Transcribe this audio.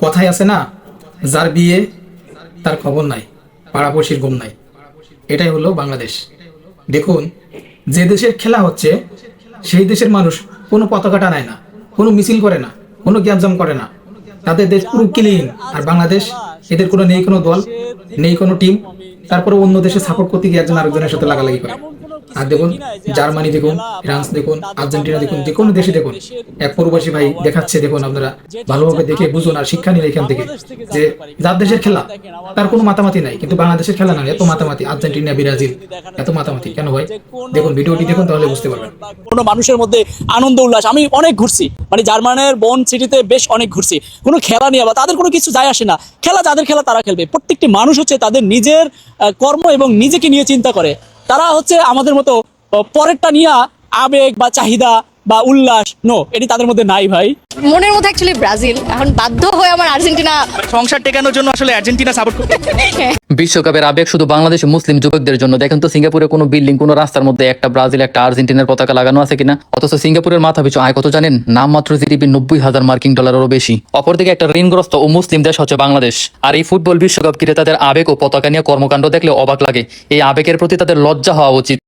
কথায় আছে না, যার বিয়ে তার খবর নাই, পাড়াপড়শির ঘুম নাই। এটাই হলো বাংলাদেশ। দেখুন, যে দেশের খেলা হচ্ছে সেই দেশের মানুষ কোনো পতাকা টানায় না, কোনো মিছিল করে না, কোনো গ্যাঞ্জাম করে না। তাদের দেশ পুরো ক্লিন। আর বাংলাদেশ, এদের কোনো নেই, কোনো দল নেই, কোনো টিম। তারপরে অন্য দেশে সাপোর্ট করতে গিয়ে একজন আরেকজনের সাথে লাগালাগি করে। আর দেখুন, জার্মানি দেখুন, ফ্রান্স দেখুন, আর্জেন্টিনা দেখুন, যে কোনো দেশে দেখুন, এক প্রবাসী ভাই দেখাচ্ছে। দেখুন, আপনারা ভালোভাবে দেখে বুঝুন আর শিক্ষা নিন এখান থেকে, যে যার দেশের খেলা তার কোনো মাতামাতি নাই, কিন্তু বাংলাদেশের খেলা না, এত মাতামাতি। আর্জেন্টিনা, ব্রাজিল, এত মাতামাতি কেন হয়? দেখুন, ভিডিওটি দেখুন, তাহলে বুঝতে পারবেন। কোনো মানুষের মধ্যে আনন্দ উল্লাস। আমি অনেক ঘুরছি, মানে জার্মানের বন সিটিতে বেশ অনেক ঘুরছি। কোনো খেলা নিয়ে বা তাদের কোনো কিছু যায় আসে না, খেলা যাদের খেলা তারা খেলবে। প্রত্যেকটি মানুষ হচ্ছে তাদের নিজের কর্ম এবং নিজেকে নিয়ে চিন্তা করে। তারা হচ্ছে আমাদের মতো পরেরটা নিয়ে আবেগ বা চাহিদা বা উল্লাস, নো, এটি তাদের মধ্যে নাই ভাই। মনের মধ্যে অ্যাকচুয়ালি ব্রাজিল, এখন বাধ্য হয়ে আমার আর্জেন্টিনা। সংসার টেকানোর জন্য আসলে আর্জেন্টিনা সাপোর্ট করতে। বিশ্বকাপের আবেগ শুধু বাংলাদেশের মুসলিম যুবকদের জন্য। দেখেন তো সিঙ্গাপুরে কোনো বিল্ডিং, কোনো রাস্তার মধ্যে একটা ব্রাজিল, একটা আর্জেন্টিনার পতাকা লাগানো আছে কিনা? অথচ সিঙ্গাপুরের মাথাপিছু আয় কত জানেন? নামমাত্র জিডিপি 90,000 মার্কিন ডলারেরও বেশি। অপরদিকে একটা ঋণগ্রস্ত ও মুসলিম দেশ হচ্ছে বাংলাদেশ। আর এই ফুটবল বিশ্বকাপ ঘিরে তাদের আবেগ ও পতাকা নিয়ে কর্মকাণ্ড দেখলে অবাক লাগে। এই আবেগের প্রতি তাদের লজ্জা হওয়া উচিত।